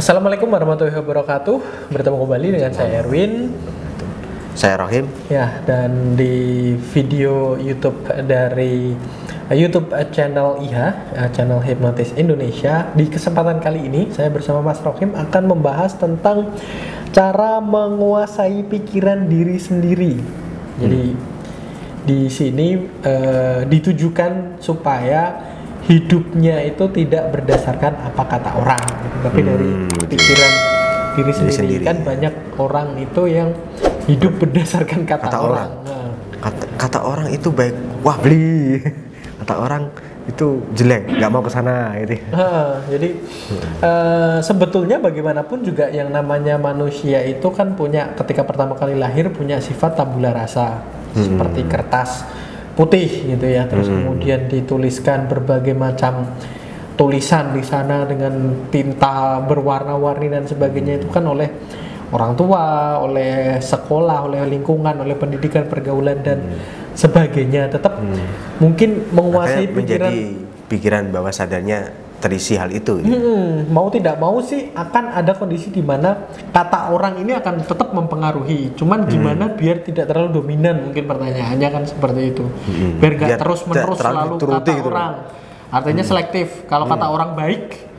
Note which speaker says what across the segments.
Speaker 1: Assalamualaikum warahmatullahi wabarakatuh. Bertemu kembali dengan saya Erwin.
Speaker 2: Saya Rohim.
Speaker 1: Ya, dan di video YouTube dari YouTube channel IHA, channel Hipnotis Indonesia. Di kesempatan kali ini saya bersama Mas Rohim akan membahas tentang cara menguasai pikiran diri sendiri. Jadi di sini ditujukan supaya hidupnya itu tidak berdasarkan apa kata orang, tapi dari pikiran diri sendiri. Kan banyak orang itu yang hidup berdasarkan kata orang. Nah.
Speaker 2: Kata orang itu baik, wah beli. Kata orang itu jelek, nggak mau ke sana gitu.
Speaker 1: Jadi sebetulnya bagaimanapun juga yang namanya manusia itu kan punya, ketika pertama kali lahir punya sifat tabula rasa, seperti kertas putih gitu ya, terus kemudian dituliskan berbagai macam tulisan di sana dengan tinta berwarna-warni dan sebagainya, itu kan oleh orang tua, oleh sekolah, oleh lingkungan, oleh pendidikan, pergaulan dan sebagainya. Tetap mungkin menguasai
Speaker 2: pikiran bawah sadarnya terisi hal itu.
Speaker 1: Mau tidak mau sih akan ada kondisi di mana kata orang ini akan tetap mempengaruhi. Cuman gimana biar tidak terlalu dominan, mungkin pertanyaannya kan seperti itu. Biar gak terus-menerus selalu kata gitu orang. Artinya selektif. Kalau kata orang baik,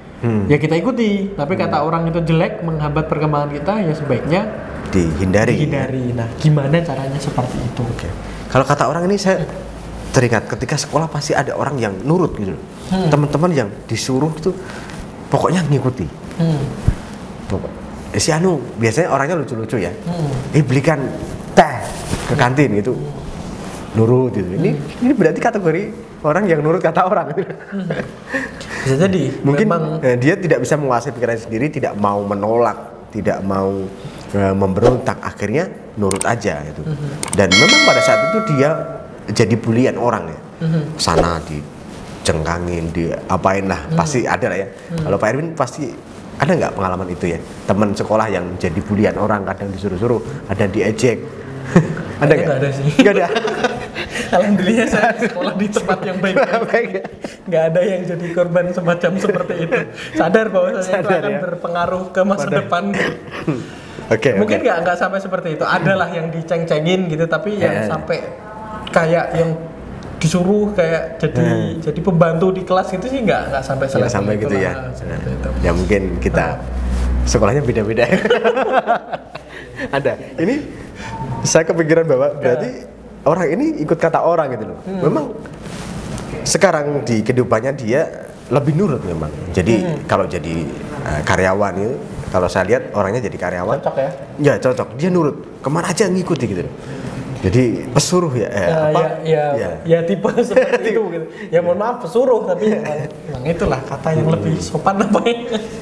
Speaker 1: ya kita ikuti. Tapi kata orang itu jelek, menghambat perkembangan kita, ya sebaiknya dihindari. Nah, gimana caranya seperti itu?
Speaker 2: Kalau kata orang ini saya teringat ketika sekolah pasti ada orang yang nurut gitu. Teman-teman yang disuruh tuh pokoknya ngikuti. Si Anu biasanya orangnya lucu-lucu ya. Belikan teh ke kantin gitu. Nurut gitu. Ini berarti kategori orang yang nurut kata orang.
Speaker 1: Bisa jadi
Speaker 2: mungkin dia tidak bisa menguasai pikiran sendiri, tidak mau menolak, tidak mau memberontak, akhirnya nurut aja gitu. Dan memang pada saat itu dia jadi bulian orang ya. Sana dicengkangin, diapain lah, pasti ada lah ya. Kalau Pak Erwin pasti ada nggak pengalaman itu ya? Teman sekolah yang jadi bulian orang, kadang disuruh-suruh, ada diejek. Ada nggak?
Speaker 1: Nggak ada sih.
Speaker 2: Nggak ada.
Speaker 1: Alhamdulillah saya sekolah di tempat yang baik. Nggak ada yang jadi korban semacam seperti itu. Sadar bahwa saya itu akan berpengaruh ke masa depan. Mungkin nggak sampai seperti itu. Adalah yang diceng-cengin gitu, tapi yang sampai kayak yang disuruh kayak jadi pembantu di kelas gitu sih nggak sampai
Speaker 2: sampai gitu ya. Ya mungkin kita sekolahnya beda-beda. Ada. Ini saya kepikiran bahwa berarti orang ini ikut kata orang gitu loh. Memang sekarang di kehidupannya dia lebih nurut memang. Jadi kalau jadi karyawan itu, kalau saya lihat orangnya jadi karyawan
Speaker 1: cocok ya?
Speaker 2: Ya cocok, dia nurut kemana aja ngikuti gitu loh. Jadi pesuruh ya,
Speaker 1: ya tipe seperti itu gitu. Ya mohon maaf pesuruh, tapi memang itulah kata yang lebih sopan apa ya?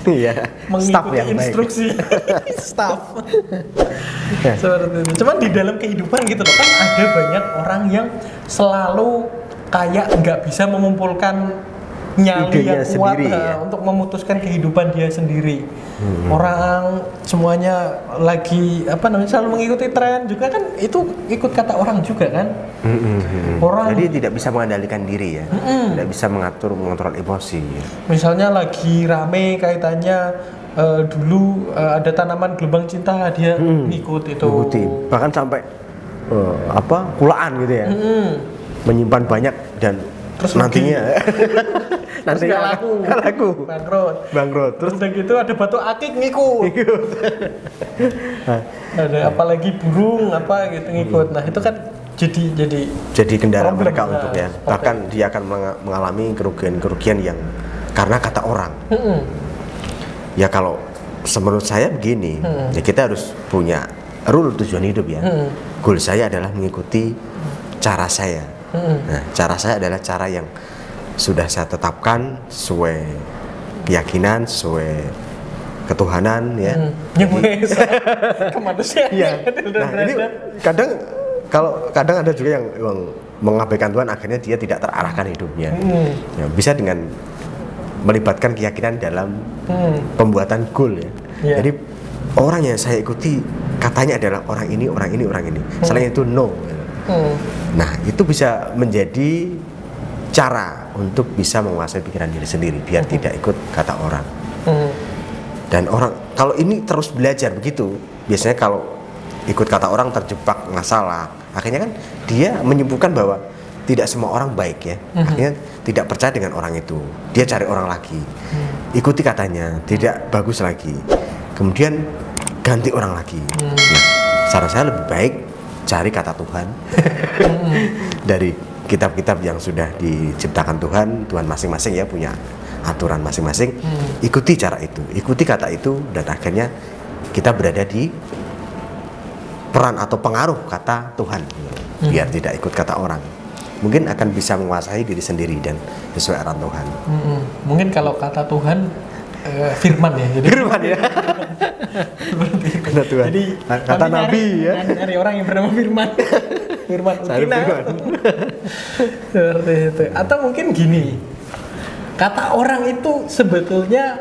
Speaker 2: Iya.
Speaker 1: Mengikuti instruksi staff. Seperti itu. Cuman di dalam kehidupan gitu loh, kan ada banyak orang yang selalu kayak nggak bisa mengumpulkan nyali yang kuat untuk memutuskan kehidupan dia sendiri. Orang semuanya lagi selalu mengikuti tren juga kan, itu ikut kata orang juga kan. Orang
Speaker 2: jadi tidak bisa mengendalikan diri ya, tidak bisa mengontrol emosi ya.
Speaker 1: Misalnya lagi rame kaitannya dulu ada tanaman gelombang cinta, dia ngikut itu.
Speaker 2: Bahkan sampai kulaan gitu ya. Menyimpan banyak dan terus nantinya
Speaker 1: nggak laku,
Speaker 2: bangkrut.
Speaker 1: Terus udah gitu ada batu akik ngikut. Ada apalagi burung ngikut. Nah itu kan
Speaker 2: jadi kendala mereka untuk ya. Bahkan dia akan mengalami kerugian yang karena kata orang. Ya kalau menurut saya begini, ya kita harus punya rule tujuan hidup ya. Goal saya adalah mengikuti cara saya. Nah, cara saya adalah cara yang sudah saya tetapkan sesuai keyakinan, sesuai ketuhanan ya.
Speaker 1: Kemanusiaan.
Speaker 2: Nah, ini kadang ada juga yang mengabaikan Tuhan, akhirnya dia tidak terarahkan hidupnya. Ya, bisa dengan melibatkan keyakinan dalam pembuatan goal ya. Jadi orang yang saya ikuti katanya adalah orang ini. Selain itu no. Nah, itu bisa menjadi cara untuk bisa menguasai pikiran diri sendiri biar tidak ikut kata orang. Dan orang kalau ini terus belajar begitu, biasanya kalau ikut kata orang terjebak masalah, akhirnya kan dia menyimpulkan bahwa tidak semua orang baik ya. Akhirnya tidak percaya dengan orang itu, dia cari orang lagi, ikuti katanya, tidak bagus lagi, kemudian ganti orang lagi. Nah, saran saya lebih baik cari kata Tuhan dari kitab-kitab yang sudah diciptakan Tuhan masing-masing ya, punya aturan masing-masing. Ikuti cara itu, ikuti kata itu, dan akhirnya kita berada di peran atau pengaruh kata Tuhan, biar tidak ikut kata orang. Mungkin akan bisa menguasai diri sendiri dan sesuai arahan Tuhan.
Speaker 1: Mungkin kalau kata Tuhan firman ya, jadi
Speaker 2: firman ya. Kata Tuhan.
Speaker 1: Jadi
Speaker 2: kata Nabi ya.
Speaker 1: Nyari orang yang bernama Firman. Firman Utina. Seperti itu. Atau mungkin gini, kata orang itu sebetulnya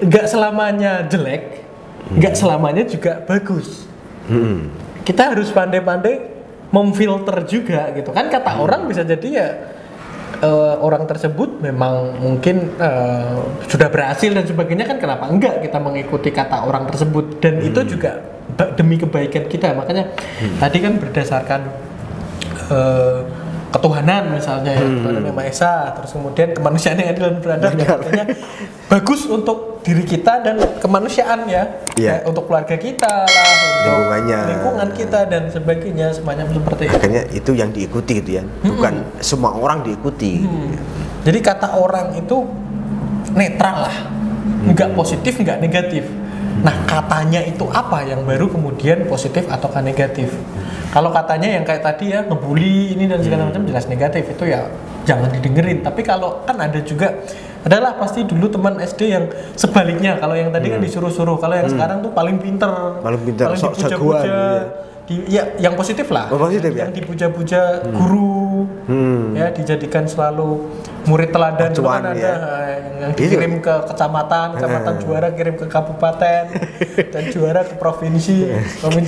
Speaker 1: nggak selamanya jelek, nggak selamanya juga bagus. Kita harus pandai-pandai memfilter juga gitu kan. Kata orang bisa jadi ya orang tersebut memang mungkin sudah berhasil dan sebagainya, kan kenapa enggak kita mengikuti kata orang tersebut, dan itu juga demi kebaikan kita. Makanya tadi kan berdasarkan ketuhanan misalnya ya, Tuhan Yang Maha Esa, terus kemudian kemanusiaan yang adil dan beradab, ya artinya bagus untuk diri kita dan kemanusiaan ya, untuk keluarga kita lah, untuk lingkungan kita dan sebagainya, semacam seperti itu.
Speaker 2: Akhirnya itu yang diikuti gitu ya, bukan semua orang diikuti.
Speaker 1: Jadi kata orang itu netral lah, nggak positif nggak negatif. Nah, katanya itu apa yang baru kemudian positif ataukah negatif? Kalau katanya yang kayak tadi ya, ngebully ini dan segala macam, jelas negatif, itu ya jangan didengerin. Tapi kalau kan ada juga, adalah pasti dulu teman SD yang sebaliknya. Kalau yang tadi kan disuruh-suruh, kalau yang sekarang tuh paling pinter, paling
Speaker 2: sok jagoan.
Speaker 1: Ya, yang positif lah, yang dipuja-puja guru, ya dijadikan selalu murid teladan. Kan ada yang dikirim ke kecamatan juara kirim ke kabupaten, dan juara ke provinsi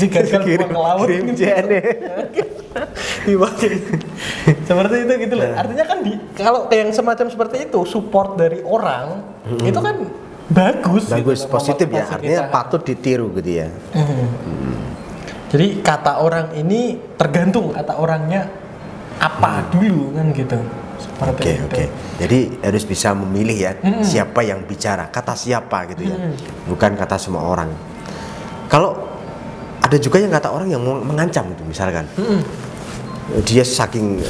Speaker 1: gagal buang ke laut. Seperti itu gitu loh. Artinya kan kalau yang semacam seperti itu, support dari orang itu kan bagus gitu,
Speaker 2: positif ya, artinya patut ditiru gitu ya.
Speaker 1: Jadi kata orang ini tergantung kata orangnya apa dulu kan gitu.
Speaker 2: Oke. Jadi harus bisa memilih ya, siapa yang bicara, kata siapa gitu ya, bukan kata semua orang. Kalau ada juga yang kata orang yang mengancam itu, misalkan dia saking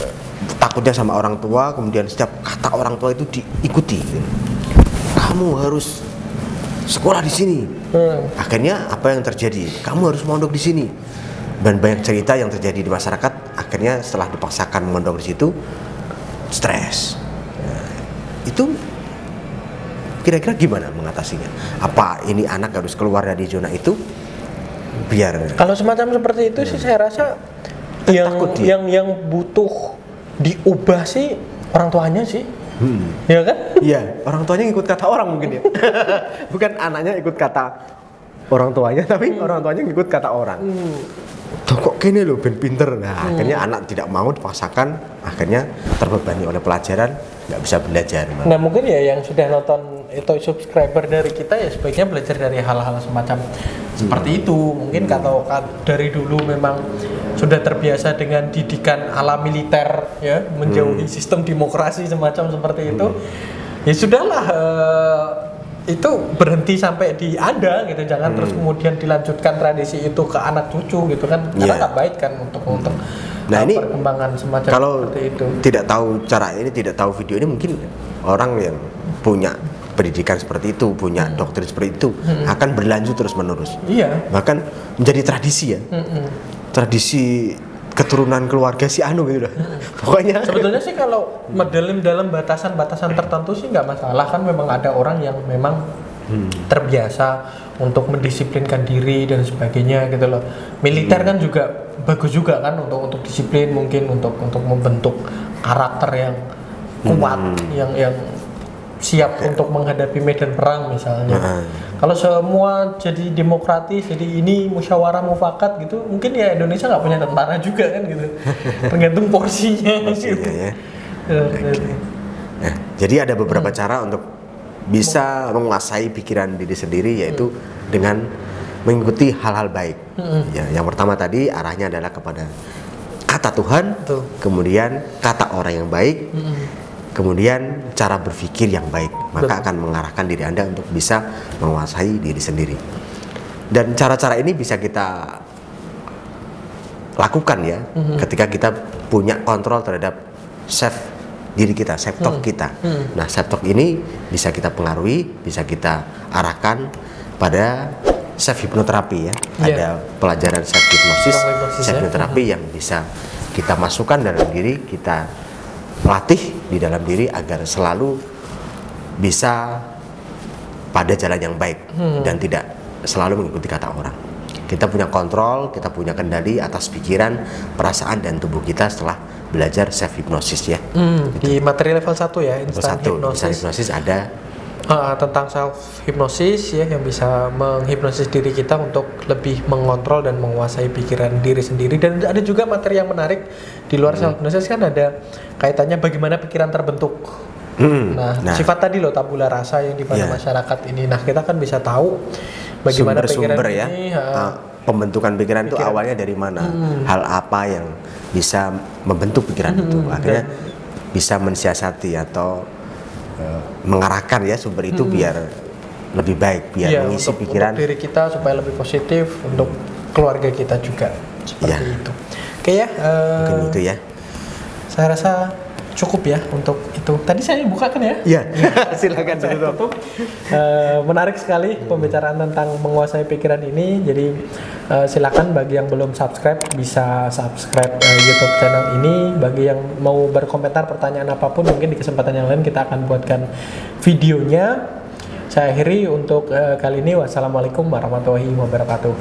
Speaker 2: takutnya sama orang tua, kemudian setiap kata orang tua itu diikuti. Kamu harus sekolah di sini. Akhirnya apa yang terjadi? Kamu harus mondok di sini. Dan banyak cerita yang terjadi di masyarakat. Akhirnya setelah dipaksakan mondok di situ, stres. Itu kira-kira gimana mengatasinya? Apa ini anak harus keluar dari zona itu? Biar
Speaker 1: kalau semacam seperti itu sih saya rasa yang butuh diubah sih orang tuanya sih. Ya kan?
Speaker 2: Iya, orang tuanya ikut kata orang mungkin ya. Bukan anaknya ikut kata orang tuanya, tapi orang tuanya ikut kata orang. Tuh kok gini loh, ben pinter. Nah, akhirnya anak tidak mau dipaksakan, akhirnya terbebani oleh pelajaran, nggak bisa belajar.
Speaker 1: Nah, mungkin ya yang sudah nonton itu subscriber dari kita ya sebaiknya belajar dari hal-hal semacam seperti itu. Mungkin kalau dari dulu memang sudah terbiasa dengan didikan ala militer ya, menjauhi sistem demokrasi semacam seperti itu, ya sudahlah, itu berhenti sampai di Anda gitu, jangan terus kemudian dilanjutkan tradisi itu ke anak cucu gitu kan, karena nggak baik kan untuk
Speaker 2: ini
Speaker 1: perkembangan semacam
Speaker 2: kalau
Speaker 1: seperti itu.
Speaker 2: Tidak tahu cara ini, tidak tahu video ini, mungkin orang yang punya pendidikan seperti itu, punya doktrin seperti itu akan berlanjut terus menerus.
Speaker 1: Iya.
Speaker 2: Bahkan menjadi tradisi ya. Tradisi keturunan keluarga si Anu gitu dah. Pokoknya
Speaker 1: sebetulnya sih kalau dalam batasan-batasan tertentu sih nggak masalah kan, memang ada orang yang memang terbiasa untuk mendisiplinkan diri dan sebagainya gitu loh. Militer kan juga bagus juga kan untuk disiplin, mungkin untuk membentuk karakter yang kuat, yang siap untuk menghadapi medan perang misalnya. Kalau semua jadi demokratis, jadi ini musyawarah mufakat gitu, mungkin ya Indonesia nggak punya tentara juga kan gitu. Tergantung porsinya gitu.
Speaker 2: Ya. Nah, jadi ada beberapa cara untuk bisa menguasai pikiran diri sendiri, yaitu dengan mengikuti hal-hal baik. Ya, yang pertama tadi arahnya adalah kepada kata Tuhan, kemudian kata orang yang baik, kemudian cara berpikir yang baik, maka akan mengarahkan diri Anda untuk bisa menguasai diri sendiri. Dan cara-cara ini bisa kita lakukan ya, ketika kita punya kontrol terhadap self diri kita, self talk kita. Nah, self talk ini bisa kita pengaruhi, bisa kita arahkan pada self hipnoterapi ya. Ada pelajaran self hipnosis, self hipnoterapi yang bisa kita masukkan dalam diri, kita latih di dalam diri agar selalu bisa pada jalan yang baik dan tidak selalu mengikuti kata orang. Kita punya kontrol, kita punya kendali atas pikiran, perasaan dan tubuh kita setelah belajar self hipnosis ya.
Speaker 1: Di materi level 1 ya, instant
Speaker 2: hipnosis ada
Speaker 1: tentang self hipnosis ya, yang bisa menghipnosis diri kita untuk lebih mengontrol dan menguasai pikiran diri sendiri. Dan ada juga materi yang menarik di luar self hipnosis, kan ada kaitannya bagaimana pikiran terbentuk. Nah, sifat tadi loh, tabula rasa yang di pada masyarakat ini. Nah, kita kan bisa tahu bagaimana pikiran
Speaker 2: ya,
Speaker 1: ini
Speaker 2: pembentukan pikiran itu awalnya dari mana, hal apa yang bisa membentuk pikiran itu, akhirnya bisa mensiasati atau mengarahkan ya sumber itu biar lebih baik, biar mengisi pikiran
Speaker 1: untuk diri kita supaya lebih positif, untuk keluarga kita juga seperti itu. Oke ya,
Speaker 2: mungkin itu ya.
Speaker 1: Saya rasa cukup ya untuk itu. Tadi saya bukakan ya.
Speaker 2: Iya. Silakan
Speaker 1: tutup. Menarik sekali pembicaraan tentang menguasai pikiran ini. Jadi silakan bagi yang belum subscribe bisa subscribe YouTube channel ini. Bagi yang mau berkomentar pertanyaan apapun, mungkin di kesempatan yang lain kita akan buatkan videonya. Saya akhiri untuk kali ini. Wassalamualaikum warahmatullahi wabarakatuh.